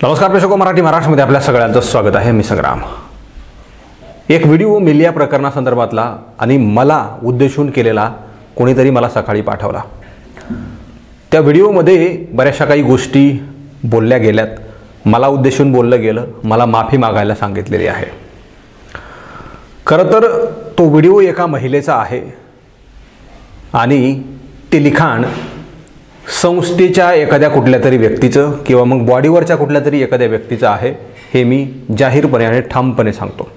नमस्कार प्रेक्षको, मराठी महाराष्ट्रामध्ये आपल्या सगळ्यांचं स्वागत आहे. मी संग्राम. एक व्हिडिओ मिलिया प्रकरणासंदर्भातला आणि मला उद्देशून केलेला कोणीतरी मला सकाळी पाठवला. त्या व्हिडिओमध्ये बऱ्याचशा काही गोष्टी बोलल्या गेल्यात, मला उद्देशून बोललं गेलं, मला माफी मागायला सांगितलेली आहे. खरं तर तो व्हिडिओ एका महिलेचा आहे आणि ते लिखाण संस्थेच्या एखाद्या कुठल्या तरी व्यक्तीचं किंवा मग बॉडीवरच्या कुठल्या तरी एखाद्या व्यक्तीचं आहे, हे मी जाहीरपणे आणि ठामपणे सांगतो.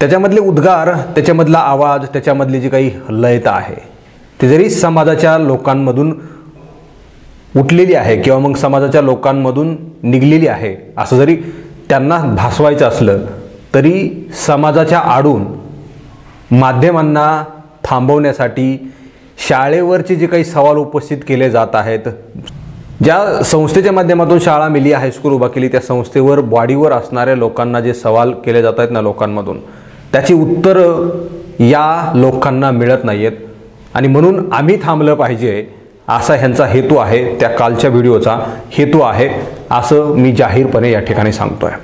त्याच्यामधले उद्गार, त्याच्यामधला आवाज, त्याच्यामधली जी काही लयता आहे ती जरी समाजाच्या लोकांमधून उठलेली आहे किंवा मग समाजाच्या लोकांमधून निघलेली आहे असं जरी त्यांना भासवायचं असलं तरी समाजाच्या आडून माध्यमांना थांबवण्यासाठी शाळेवरचे जे काही सवाल उपस्थित केले जात आहेत, ज्या संस्थेच्या माध्यमातून शाळा मिलिया हायस्कूल उभा केली त्या संस्थेवर बॉडीवर असणाऱ्या लोकांना जे सवाल केले जात आहेत ना लोकांमधून, त्याची उत्तरं या लोकांना मिळत नाही आहेत आणि म्हणून आम्ही थांबलं पाहिजे असा ह्यांचा हेतू आहे. त्या कालच्या व्हिडिओचा हेतू आहे असं मी जाहीरपणे या ठिकाणी सांगतो आहे.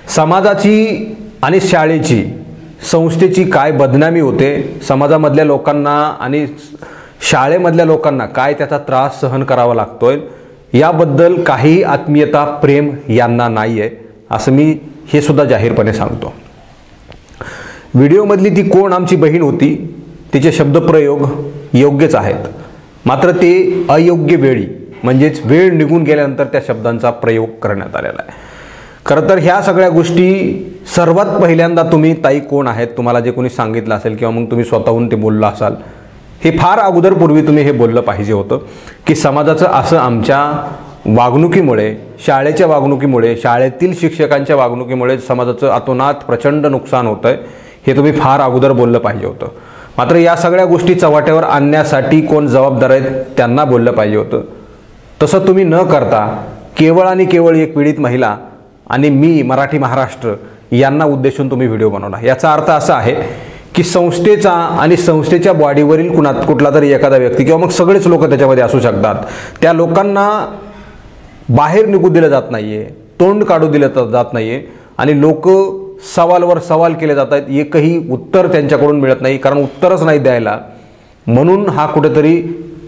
समाजाची आणि शाळेची, संस्थेची काय बदनामी होते, समाजामधल्या लोकांना आणि शाळेमधल्या लोकांना काय त्याचा त्रास सहन करावा लागतोय, याबद्दल काही आत्मीयता, प्रेम यांना नाही आहे असं मी हे सुद्धा जाहीरपणे सांगतो. व्हिडिओमधली ती कोण आमची बहीण होती, तिचे शब्दप्रयोग योग्यच आहेत, मात्र ते अयोग्य वेळी म्हणजेच वेळ निघून गेल्यानंतर त्या शब्दांचा प्रयोग करण्यात आलेला आहे. खरं तर ह्या सगळ्या गोष्टी सर्वात पहिल्यांदा तुम्ही ताई कोण आहेत तुम्हाला जे कोणी सांगितलं असेल किंवा मग तुम्ही स्वतःहून ते बोलला असाल, हे फार अगोदरपूर्वी तुम्ही हे बोललं पाहिजे होतं की समाजाचं असं आमच्या वागणुकीमुळे, शाळेच्या वागणुकीमुळे, शाळेतील शिक्षकांच्या वागणुकीमुळे समाजाचं अतोनात प्रचंड नुकसान होतं आहे, हे तुम्ही फार अगोदर बोललं पाहिजे होतं. मात्र या सगळ्या गोष्टी चव्हाट्यावर आणण्यासाठी कोण जबाबदार आहेत त्यांना बोललं पाहिजे होतं. तसं तुम्ही न करता केवळ आणि केवळ एक पीडित महिला आणि मी मराठी महाराष्ट्र यांना उद्देशून तुम्ही व्हिडिओ बनवला. याचा अर्थ असा आहे की संस्थेचा आणि संस्थेच्या बॉडीवरील कुठला तरी एखादा व्यक्ती किंवा मग सगळेच लोक त्याच्यामध्ये असू शकतात, त्या लोकांना बाहेर निघू दिलं जात नाही आहे, तोंड काढू दिलं जात नाही आहे आणि लोक सवालवर सवाल केले जात आहेत, एकही उत्तर त्यांच्याकडून मिळत नाही, कारण उत्तरच नाही द्यायला. म्हणून हा कुठेतरी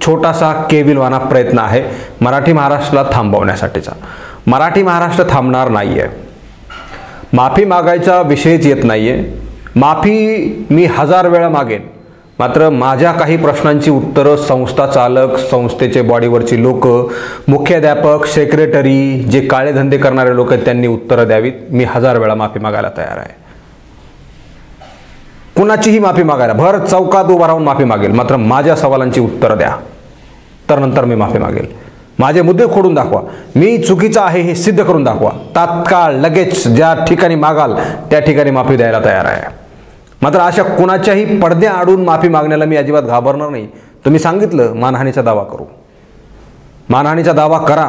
छोटासा केविलवाना प्रयत्न आहे मराठी महाराष्ट्राला थांबवण्यासाठीचा. मराठी महाराष्ट्र थांबणार नाही आहे. माफी मागायचा विषयच येत नाही आहे. माफी मी 1000 वेळा मागेन, मात्र माझ्या काही प्रश्नांची उत्तरं संस्था चालक, संस्थेचे बॉडीवरची लोक, मुख्याध्यापक, सेक्रेटरी, जे काळे धंदे करणारे लोक आहेत त्यांनी उत्तरं द्यावीत. मी 1000 वेळा माफी मागायला तयार आहे. कुणाचीही माफी मागायला भर चौकात उभा राहून माफी मागेल, मात्र माझ्या सवालांची उत्तरं द्या, तर नंतर मी माफी मागेल. माझे मुद्दे खोडून दाखवा, मी चुकीचा आहे हे सिद्ध करून दाखवा. तात्काळ लगेच ज्या ठिकाणी मागाल त्या ठिकाणी माफी द्यायला तयार आहे. मात्र अशा कुणाच्याही पडद्या आडून माफी मागण्याला मी अजिबात घाबरणार नाही. तुम्ही सांगितलं मानहानीचा दावा करू, मानहानीचा दावा करा,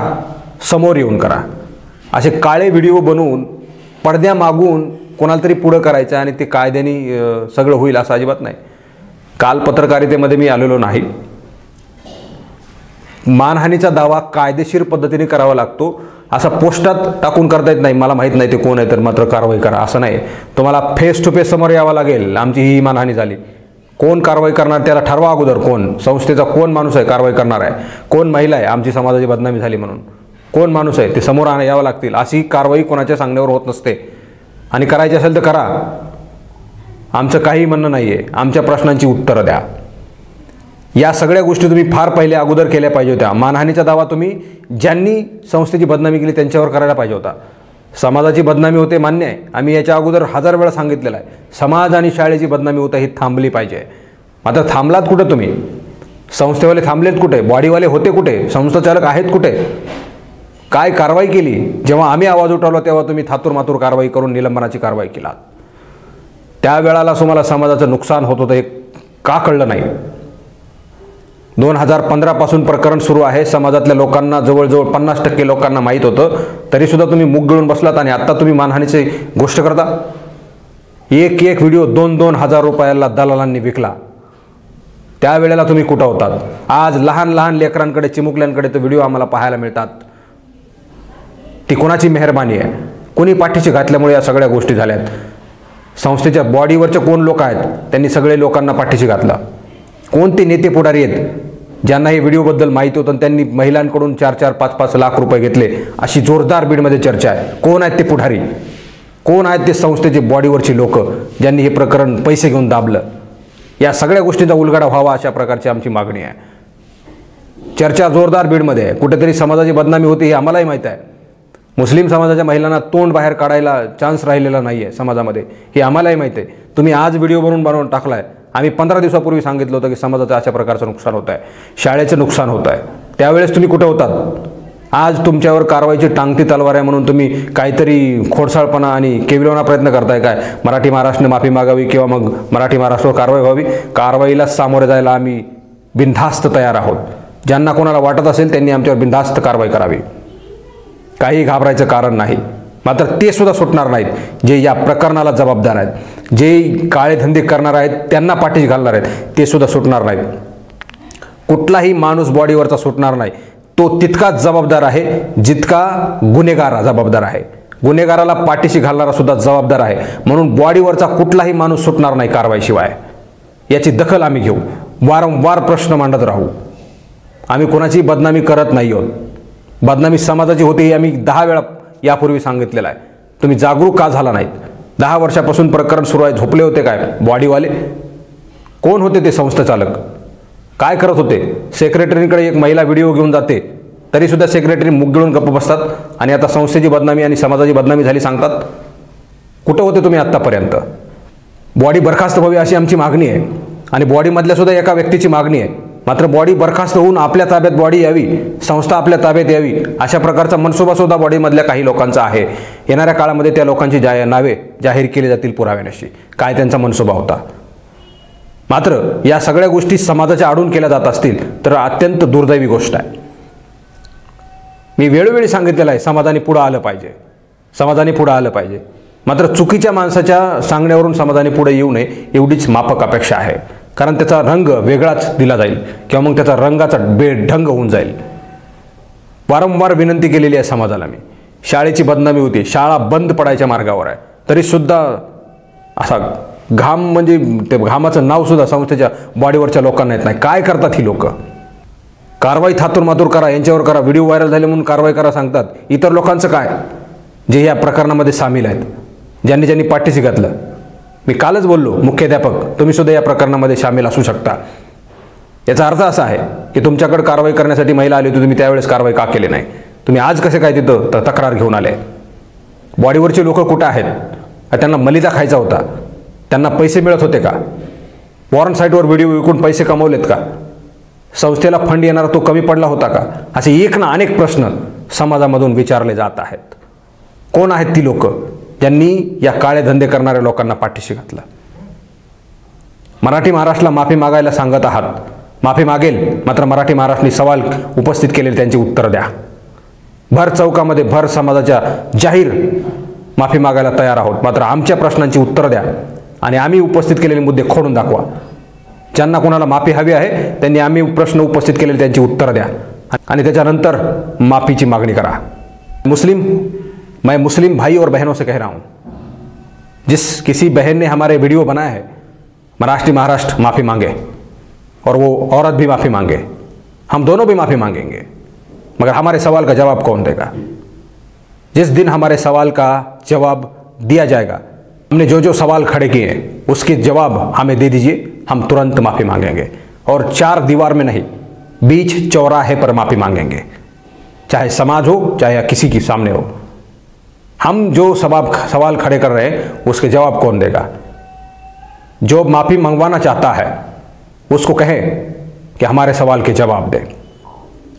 समोर येऊन करा. असे काळे व्हिडिओ बनवून पडद्या मागून कोणाला तरी पुढं करायचं आणि ते कायद्याने सगळं होईल असं अजिबात नाही. काल पत्रकारितेमध्ये मी आलेलो नाही. मानहानीचा दावा कायदेशीर पद्धतीने करावा लागतो. असा पोस्टात टाकून करता येत नाही, मला माहीत नाही ते कोण आहे तर मात्र कारवाई करा असं नाही. तुम्हाला फेस टू फेस समोर यावं लागेल. आमची ही मानहानी झाली, कोण कारवाई करणार त्याला ठरवा अगोदर. कोण संस्थेचा कोण माणूस आहे कारवाई करणार आहे, कोण महिला आहे आमची समाजाची बदनामी झाली म्हणून कोण माणूस आहे ते समोर यावं लागतील. अशी कारवाई कोणाच्या सांगण्यावर होत नसते आणि करायची असेल तर करा. आमचं काही म्हणणं नाही आहे. आमच्या प्रश्नांची उत्तरं द्या. या सगळ्या गोष्टी तुम्ही फार पहिले अगोदर केल्या पाहिजे होत्या. मानहानीचा दावा तुम्ही ज्यांनी संस्थेची बदनामी केली त्यांच्यावर करायला पाहिजे होता. समाजाची बदनामी होते मान्य आहे, आम्ही याच्या अगोदर 1000 वेळा सांगितलेलं आहे. समाज आणि शाळेची बदनामी होते ही थांबली पाहिजे. मात्र थांबलात कुठे तुम्ही? संस्थेवाले थांबलेत कुठे? बॉडीवाले होते कुठे? संस्थाचालक आहेत कुठे? काय कारवाई केली? जेव्हा आम्ही आवाज उठवला तेव्हा तुम्ही थातूर मातूर कारवाई करून निलंबनाची कारवाई केलात. त्यावेळेला तुम्हाला समाजाचं नुकसान होत होतं हे का कळलं नाही? 2015 पासून प्रकरण सुरू आहे. समाजातल्या लोकांना, जवळजवळ 50% लोकांना माहीत होतं, तरीसुद्धा तुम्ही मुग गिळून बसलात आणि आत्ता तुम्ही मानहानीची गोष्ट करता. एक व्हिडिओ 2-2 हजार रुपयाला दलालांनी विकला. त्यावेळेला तुम्ही कुठं होतात? आज लहान लहान लेकरांकडे, चिमुकल्यांकडे ते व्हिडिओ आम्हाला पाहायला मिळतात. ती कोणाची मेहरबानी आहे? कोणी पाठीशी घातल्यामुळे या सगळ्या गोष्टी झाल्यात? संस्थेच्या बॉडीवरचे कोण लोक आहेत त्यांनी सगळे लोकांना पाठीशी घातलं? कोणते नेते पुढारी आहेत ज्यांना हे व्हिडिओबद्दल माहिती होतं त्यांनी महिलांकडून 4-4, 5-5 लाख रुपये घेतले? अशी जोरदार बीडमध्ये चर्चा आहे. कोण आहेत ते पुढारी? कोण आहेत ते संस्थेचे बॉडीवरची लोक ज्यांनी हे प्रकरण पैसे घेऊन दाबलं? या सगळ्या गोष्टींचा उलगडा व्हावा अशा प्रकारची आमची मागणी आहे. चर्चा जोरदार बीडमध्ये आहे. कुठेतरी समाजाची बदनामी होती हे आम्हालाही माहीत आहे. मुस्लिम समाजाच्या महिलांना तोंड बाहेर काढायला चान्स राहिलेला नाही आहे समाजामध्ये, हे आम्हालाही माहीत आहे. तुम्ही आज व्हिडिओ बनवून टाकलाय. आम्ही 15 दिवसापूर्वी सांगितलं होतं की समाजाचं अशा प्रकारचं नुकसान होत आहे, शाळेचं नुकसान होत आहे. त्यावेळेस तुम्ही कुठे होतात? आज तुमच्यावर कारवाईची टांगती तलवार आहे म्हणून तुम्ही काहीतरी खोडसाळपणा आणि केविलवाना प्रयत्न करताय काय? मराठी महाराष्ट्राने माफी मागावी किंवा मग मराठी महाराष्ट्रावर कारवाई व्हावी. कारवाईला सामोरे जायला आम्ही बिनधास्त तयार आहोत. ज्यांना कोणाला वाटत असेल त्यांनी आमच्यावर बिनधास्त कारवाई करावी. काही घाबरायचं कारण नाही. मात्र ते सुद्धा सुटणार नाहीत जे या प्रकरणाला जबाबदार आहेत, जे काळे धंदे करणार आहेत, त्यांना पाठीशी घालणार आहेत, ते सुद्धा सुटणार नाहीत. कुठलाही माणूस बॉडीवरचा सुटणार नाही. तो तितकाच जबाबदार आहे जितका गुन्हेगार जबाबदार आहे. गुन्हेगाराला पाठीशी घालणारा सुद्धा जबाबदार आहे. म्हणून बॉडीवरचा कुठलाही माणूस सुटणार नाही कारवाईशिवाय. याची दखल आम्ही घेऊ. वारंवार प्रश्न मांडत राहू. आम्ही कोणाची बदनामी करत नाही आहोत. बदनामी समाजाची होती हे आम्ही 10 वेळा यापूर्वी सांगितलेलं आहे. तुम्ही जागरूक का झाला नाहीत? 10 वर्षापासून प्रकरण सुरू आहे. झोपले होते काय बॉडीवाले? कोण होते ते संस्थाचालक? काय करत होते? सेक्रेटरीकडे एक महिला व्हिडिओ घेऊन जाते तरीसुद्धा सेक्रेटरी मुख गिळून गप्प बसतात आणि आता संस्थेची बदनामी आणि समाजाची बदनामी झाली सांगतात. कुठं होते तुम्ही आत्तापर्यंत? बॉडी बरखास्त व्हावी अशी आमची मागणी आहे आणि बॉडीमधल्या सुद्धा एका व्यक्तीची मागणी आहे. मात्र बॉडी बरखास्त होऊन आपल्या ताब्यात बॉडी यावी, संस्था आपल्या ताब्यात यावी अशा प्रकारचा मनसुबा सुद्धा बॉडीमधल्या काही लोकांचा आहे. येणाऱ्या काळामध्ये त्या लोकांची नावे जाहीर केली जातील पुराव्यानिशी काय त्यांचा मनसुबा होता. मात्र या सगळ्या गोष्टी समाजाच्या आडून केल्या जात असतील तर अत्यंत दुर्दैवी गोष्ट आहे. मी वेळोवेळी सांगितलेलं आहे समाजाने पुढं आलं पाहिजे, समाजाने पुढं आलं पाहिजे. मात्र चुकीच्या माणसाच्या सांगण्यावरून समाजाने पुढे येऊ नये एवढीच माफक अपेक्षा आहे. कारण त्याचा रंग वेगळाच दिला जाईल किंवा मग त्याचा रंगाचा बेढंग होऊन जाईल. वारंवार विनंती केलेली आहे समाजाला मी. शाळेची बदनामी होती, शाळा बंद पडायच्या मार्गावर आहे, तरीसुद्धा असा घाम म्हणजे ते घामाचं नावसुद्धा संस्थेच्या बॉडीवरच्या लोकांना येत नाही. काय करतात ही लोक? कारवाई थातूर मातूर करा, यांच्यावर करा, व्हिडिओ व्हायरल झाले म्हणून कारवाई करा सांगतात. इतर लोकांचं काय जे या प्रकरणामध्ये सामील आहेत, ज्यांनी ज्यांनी पाठीशी घातलं? मी कालच बोललो मुख्याध्यापक तुम्ही सुद्धा या प्रकरणामध्ये सामील असू शकता. याचा अर्थ असा आहे की तुमच्याकडे कारवाई करण्यासाठी महिला आली होती, तुम्ही त्यावेळेस कारवाई का केली नाही? तुम्ही आज कसे काय तिथं तक्रार घेऊन आले? बॉडीवरचे लोक कुठं आहेत? त्यांना मलिदा खायचा होता, त्यांना पैसे मिळत होते का? वॉरंट साईटवर व्हिडिओ विकून पैसे कमवलेत का? संस्थेला फंड येणारा तो कमी पडला होता का? असे एक ना अनेक प्रश्न समाजामधून विचारले जात आहेत. कोण आहेत ती लोक ज्यांनी या काळे धंदे करणाऱ्या लोकांना पाठीशी घातलं? मराठी महाराष्ट्राला माफी मागायला सांगत आहात, माफी मागेल. मात्र मराठी महाराष्ट्राने सवाल उपस्थित केलेले त्यांची उत्तर द्या. भर चौकामध्ये भर समाजाच्या जाहीर माफी मागायला तयार आहोत. मात्र आमच्या प्रश्नांची उत्तर द्या आणि आम्ही उपस्थित केलेले मुद्दे खोडून दाखवा. ज्यांना कोणाला माफी हवी आहे त्यांनी आम्ही प्रश्न उपस्थित केलेले त्यांची उत्तर द्या आणि त्याच्यानंतर माफीची मागणी करा. मैं मुस्लिम भाई और बहनों से कह रहा हूँ, जिस किसी बहन ने हमारे वीडियो बनाए हैं मराठी महाराष्ट्र माफ़ी मांगे और वो औरत भी माफ़ी मांगे, हम दोनों भी माफ़ी मांगेंगे. मगर हमारे सवाल का जवाब कौन देगा? जिस दिन हमारे सवाल का जवाब दिया जाएगा, हमने जो जो सवाल खड़े किए हैं उसके जवाब हमें दे दीजिए, हम तुरंत माफ़ी मांगेंगे. और 4 दीवार में नहीं, बीच चौराहे पर माफ़ी मांगेंगे. चाहे समाज हो चाहे किसी के सामने हो. हम जो सवाल खड़े कर रहे हैं उसके जवाब कौन देगा? जो माफ़ी मंगवाना चाहता है उसको कहें कि हमारे सवाल के जवाब दें.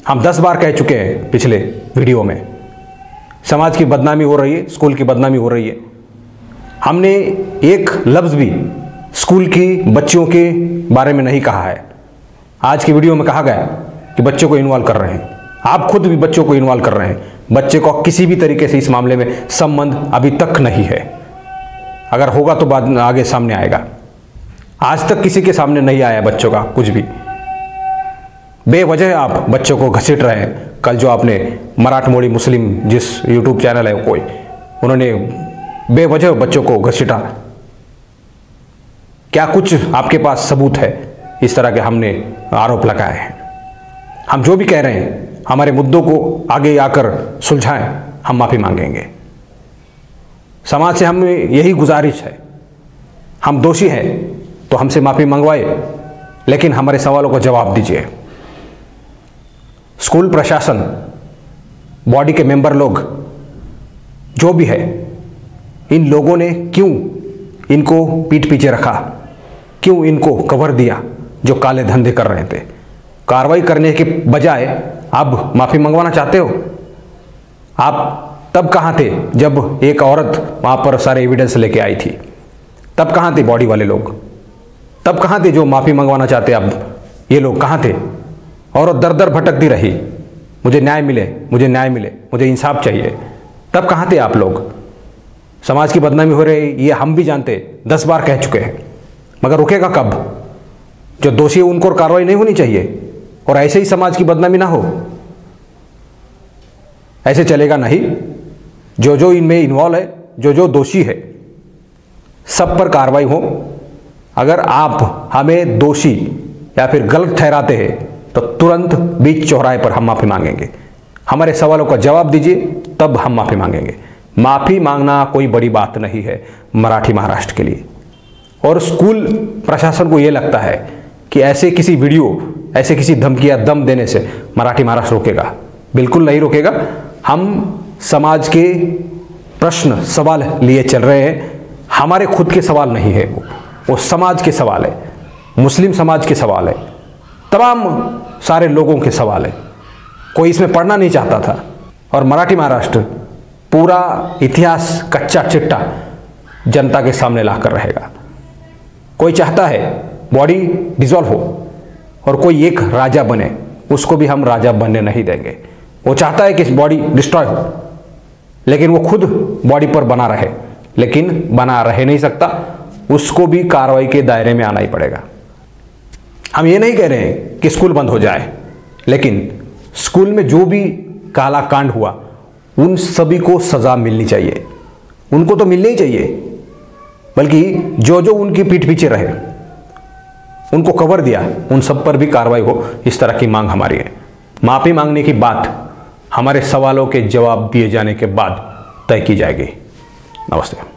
हम 10 बार कह चुके हैं पिछले वीडियो में, समाज की बदनामी हो रही है, स्कूल की बदनामी हो रही है. हमने एक लफ्ज़ भी स्कूल की बच्चियों के बारे में नहीं कहा है. आज की वीडियो में कहा गया कि बच्चों को इन्वॉल्व कर रहे हैं. आप खुद भी बच्चों को इन्वॉल्व कर रहे हैं. बच्चे को किसी भी तरीके से इस मामले में संबंध अभी तक नहीं है. अगर होगा तो बाद में आगे सामने आएगा. आज तक किसी के सामने नहीं आया बच्चों का कुछ भी. बेवजह आप बच्चों को घसीट रहे हैं, कल जो आपने मराठमोड़ी मुस्लिम जिस यूट्यूब चैनल है कोई, उन्होंने बेवजह बच्चों को घसीटा, क्या कुछ आपके पास सबूत है? इस तरह के हमने आरोप लगाए हैं। हम जो भी कह रहे हैं, हमारे मुद्दों को आगे आकर सुलझाएं, हम माफ़ी मांगेंगे। समाज से हमें यही गुजारिश है, हम दोषी हैं तो हमसे माफ़ी मंगवाए, लेकिन हमारे सवालों का जवाब दीजिए। स्कूल प्रशासन, बॉडी के मेंबर लोग, जो भी है, इन लोगों ने क्यों इनको पीठ पीछे रखा, क्यों इनको कवर दिया जो काले धंधे कर रहे थे? कार्रवाई करने के बजाय अब माफ़ी मंगवाना चाहते हो? आप तब कहाँ थे जब एक औरत वहाँ पर सारे एविडेंस लेके आई थी? तब कहाँ थे बॉडी वाले लोग? तब कहाँ थे जो माफ़ी मंगवाना चाहते? अब ये लोग कहाँ थे? औरत दर दर भटकती रही, मुझे न्याय मिले, मुझे न्याय मिले, मुझे इंसाफ चाहिए। तब कहाँ थे आप लोग? समाज की बदनामी हो रही, ये हम भी जानते, 10 बार कह चुके हैं, मगर रुकेगा कब? जो दोषी है उनको कार्रवाई नहीं होनी चाहिए और ऐसे ही समाज की बदनामी ना हो? ऐसे चलेगा नहीं। जो जो इनमें इन्वॉल्व है, जो जो दोषी है, सब पर कार्रवाई हो। अगर आप हमें दोषी या फिर गलत ठहराते हैं तो तुरंत बीच चौराहे पर हम माफ़ी मांगेंगे। हमारे सवालों का जवाब दीजिए, तब हम माफ़ी मांगेंगे। माफ़ी मांगना कोई बड़ी बात नहीं है मराठी महाराष्ट्र के लिए। और स्कूल प्रशासन को ये लगता है कि ऐसे किसी वीडियो, ऐसे किसी धमकी या दम देने से मराठी महाराष्ट्र रोकेगा। बिल्कुल नहीं रोकेगा। हम समाज के प्रश्न, सवाल लिए चल रहे हैं। हमारे खुद के सवाल नहीं है, वो समाज के सवाल है, मुस्लिम समाज के सवाल है, तमाम सारे लोगों के सवाल है। कोई इसमें पढ़ना नहीं चाहता था। और मराठी महाराष्ट्र पूरा इतिहास कच्चा चिट्टा जनता के सामने लाकर रहेगा। कोई चाहता है बॉडी डिसॉल्व हो और कोई एक राजा बने, उसको भी हम राजा बनने नहीं देंगे। वो चाहता है कि बॉडी डिस्ट्रॉय हो, लेकिन वो खुद बॉडी पर बना रहे, लेकिन बना रह नहीं सकता, उसको भी कार्रवाई के दायरे में आना ही पड़ेगा। हम ये नहीं कह रहे हैं कि स्कूल बंद हो जाए, लेकिन स्कूल में जो भी काला कांड हुआ उन सभी को सजा मिलनी चाहिए। उनको तो मिलनी ही चाहिए, बल्कि जो जो उनकी पीठ पीछे रहे, उनको कवर दिया, उन सब पर भी कार्रवाई हो, इस तरह की मांग हमारी है। माफ़ी मांगने की बात हमारे सवालों के जवाब दिए जाने के बाद तय की जाएगी। नमस्ते।